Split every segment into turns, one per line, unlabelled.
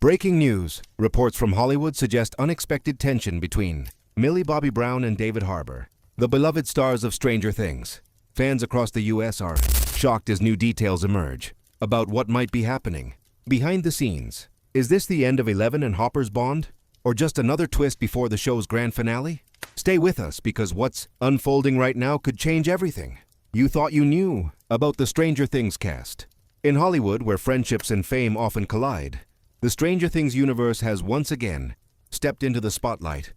Breaking news. Reports from Hollywood suggest unexpected tension between Millie Bobby Brown and David Harbour, the beloved stars of Stranger Things. Fans across the U.S. are shocked as new details emerge about what might be happening behind the scenes. Is this the end of Eleven and Hopper's bond? Or just another twist before the show's grand finale? Stay with us because what's unfolding right now could change everything. You thought you knew about the Stranger Things cast. In Hollywood, where friendships and fame often collide, the Stranger Things universe has once again stepped into the spotlight,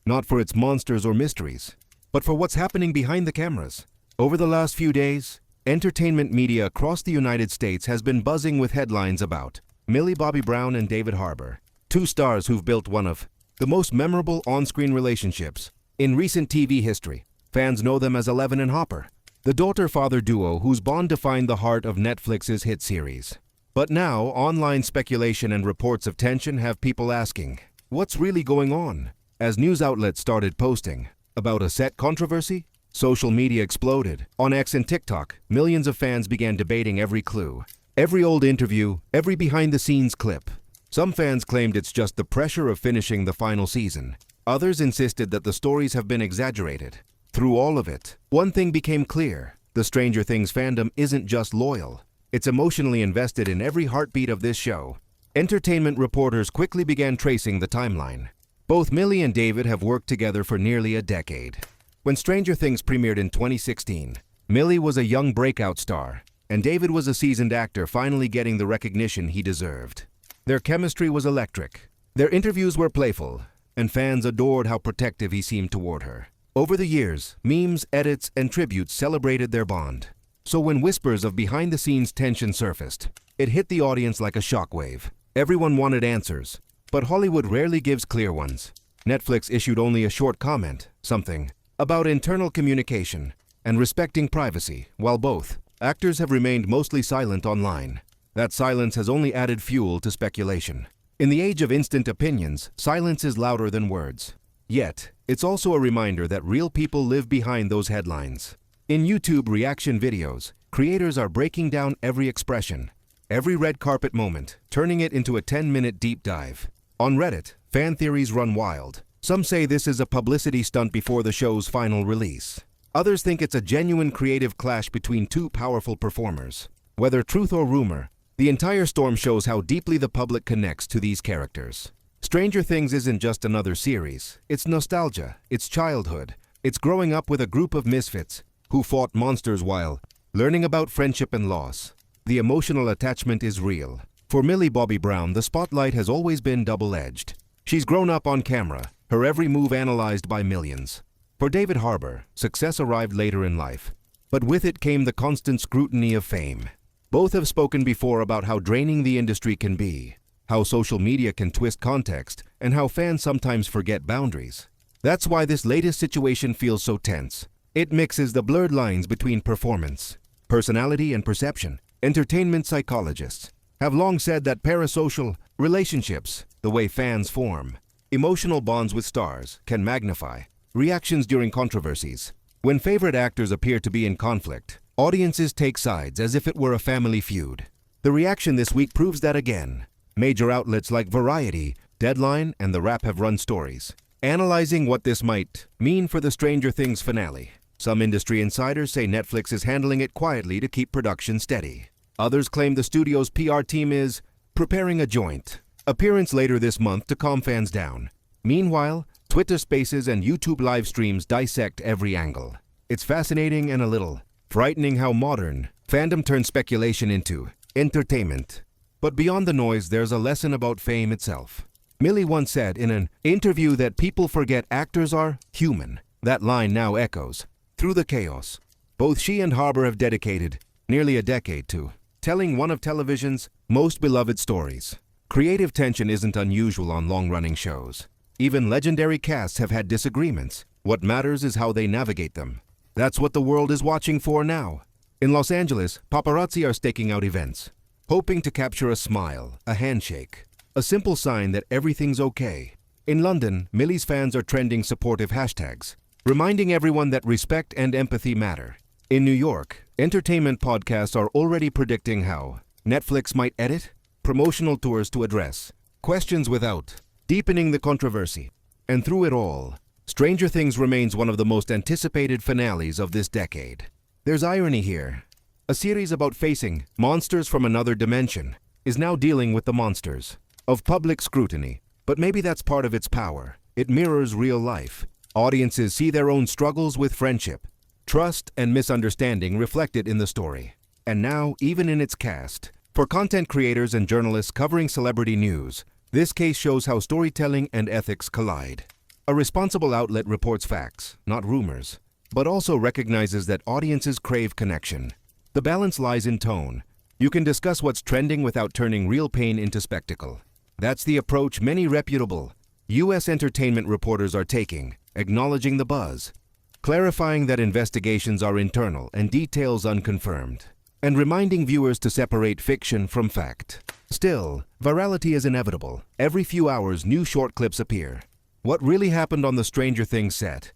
not for its monsters or mysteries, but for what's happening behind the cameras. Over the last few days, entertainment media across the United States has been buzzing with headlines about Millie Bobby Brown and David Harbour, two stars who've built one of the most memorable on-screen relationships in recent TV history. Fans know them as Eleven and Hopper, the daughter-father duo whose bond defined the heart of Netflix's hit series. But now, online speculation and reports of tension have people asking, what's really going on? As news outlets started posting about a set controversy, social media exploded. On X and TikTok, millions of fans began debating every clue, every old interview, every behind-the-scenes clip. Some fans claimed it's just the pressure of finishing the final season. Others insisted that the stories have been exaggerated. Through all of it, one thing became clear. The Stranger Things fandom isn't just loyal. It's emotionally invested in every heartbeat of this show. Entertainment reporters quickly began tracing the timeline. Both Millie and David have worked together for nearly a decade. When Stranger Things premiered in 2016, Millie was a young breakout star, and David was a seasoned actor finally getting the recognition he deserved. Their chemistry was electric. Their interviews were playful, and fans adored how protective he seemed toward her. Over the years, memes, edits, and tributes celebrated their bond. So when whispers of behind-the-scenes tension surfaced, it hit the audience like a shockwave. Everyone wanted answers, but Hollywood rarely gives clear ones. Netflix issued only a short comment, something about internal communication and respecting privacy, while both actors have remained mostly silent online. That silence has only added fuel to speculation. In the age of instant opinions, silence is louder than words. Yet, it's also a reminder that real people live behind those headlines. In YouTube reaction videos, creators are breaking down every expression, every red carpet moment, turning it into a 10-minute deep dive. On Reddit, fan theories run wild. Some say this is a publicity stunt before the show's final release. Others think it's a genuine creative clash between two powerful performers. Whether truth or rumor, the entire storm shows how deeply the public connects to these characters. Stranger Things isn't just another series. It's nostalgia, it's childhood, it's growing up with a group of misfits who fought monsters while learning about friendship and loss. The emotional attachment is real. For Millie Bobby Brown, the spotlight has always been double-edged. She's grown up on camera, her every move analyzed by millions. For David Harbour, success arrived later in life, but with it came the constant scrutiny of fame. Both have spoken before about how draining the industry can be, how social media can twist context, and how fans sometimes forget boundaries. That's why this latest situation feels so tense. It mixes the blurred lines between performance, personality, and perception. Entertainment psychologists have long said that parasocial relationships, the way fans form emotional bonds with stars, can magnify reactions during controversies. When favorite actors appear to be in conflict, audiences take sides as if it were a family feud. The reaction this week proves that again. Major outlets like Variety, Deadline, and The Wrap have run stories analyzing what this might mean for the Stranger Things finale. Some industry insiders say Netflix is handling it quietly to keep production steady. Others claim the studio's PR team is preparing a joint appearance later this month to calm fans down. Meanwhile, Twitter Spaces and YouTube live streams dissect every angle. It's fascinating and a little frightening how modern fandom turns speculation into entertainment. But beyond the noise, there's a lesson about fame itself. Millie once said in an interview that people forget actors are human. That line now echoes through the chaos. Both she and Harbour have dedicated nearly a decade to telling one of television's most beloved stories. Creative tension isn't unusual on long-running shows. Even legendary casts have had disagreements. What matters is how they navigate them. That's what the world is watching for now. In Los Angeles, paparazzi are staking out events, hoping to capture a smile, a handshake, a simple sign that everything's okay. In London, Millie's fans are trending supportive hashtags, reminding everyone that respect and empathy matter. In New York, entertainment podcasts are already predicting how Netflix might edit promotional tours to address questions without, deepening the controversy. And through it all, Stranger Things remains one of the most anticipated finales of this decade. There's irony here. A series about facing monsters from another dimension is now dealing with the monsters of public scrutiny. But maybe that's part of its power. It mirrors real life. Audiences see their own struggles with friendship, trust, and misunderstanding reflected in the story. And now, even in its cast, for content creators and journalists covering celebrity news, this case shows how storytelling and ethics collide. A responsible outlet reports facts, not rumors, but also recognizes that audiences crave connection. The balance lies in tone. You can discuss what's trending without turning real pain into spectacle. That's the approach many reputable U.S. entertainment reporters are taking, acknowledging the buzz, clarifying that investigations are internal and details unconfirmed, and reminding viewers to separate fiction from fact. Still, virality is inevitable. Every few hours, new short clips appear. What really happened on the Stranger Things set?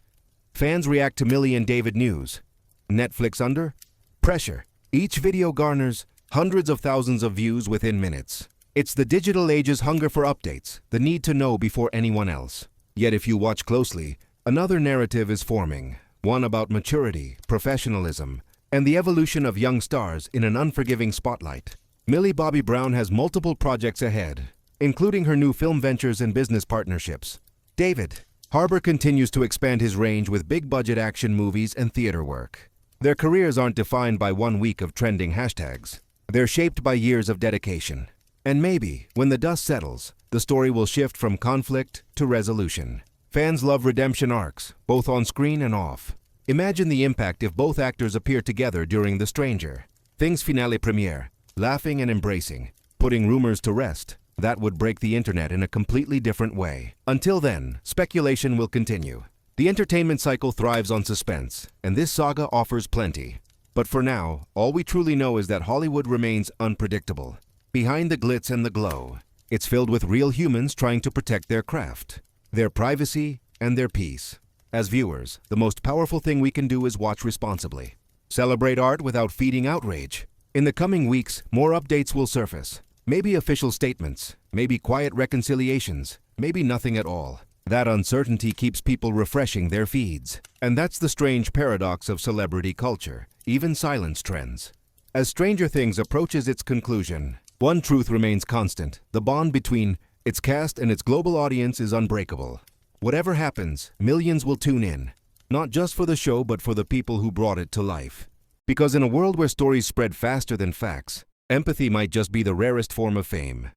Fans react to Millie and David news. Netflix under pressure. Each video garners hundreds of thousands of views within minutes. It's the digital age's hunger for updates, the need to know before anyone else. Yet if you watch closely, another narrative is forming, one about maturity, professionalism, and the evolution of young stars in an unforgiving spotlight. Millie Bobby Brown has multiple projects ahead, including her new film ventures and business partnerships. David Harbour continues to expand his range with big-budget action movies and theater work. Their careers aren't defined by 1 week of trending hashtags. They're shaped by years of dedication. And maybe, when the dust settles, the story will shift from conflict to resolution. Fans love redemption arcs, both on screen and off. Imagine the impact if both actors appear together during The Stranger Things finale premiere, laughing and embracing, putting rumors to rest. That would break the internet in a completely different way. Until then, speculation will continue. The entertainment cycle thrives on suspense, and this saga offers plenty. But for now, all we truly know is that Hollywood remains unpredictable. Behind the glitz and the glow, it's filled with real humans trying to protect their craft, their privacy, and their peace. As viewers, the most powerful thing we can do is watch responsibly. Celebrate art without feeding outrage. In the coming weeks, more updates will surface. Maybe official statements, maybe quiet reconciliations, maybe nothing at all. That uncertainty keeps people refreshing their feeds. And that's the strange paradox of celebrity culture, even silence trends. As Stranger Things approaches its conclusion, one truth remains constant. The bond between its cast and its global audience is unbreakable. Whatever happens, millions will tune in, not just for the show but for the people who brought it to life. Because in a world where stories spread faster than facts, empathy might just be the rarest form of fame.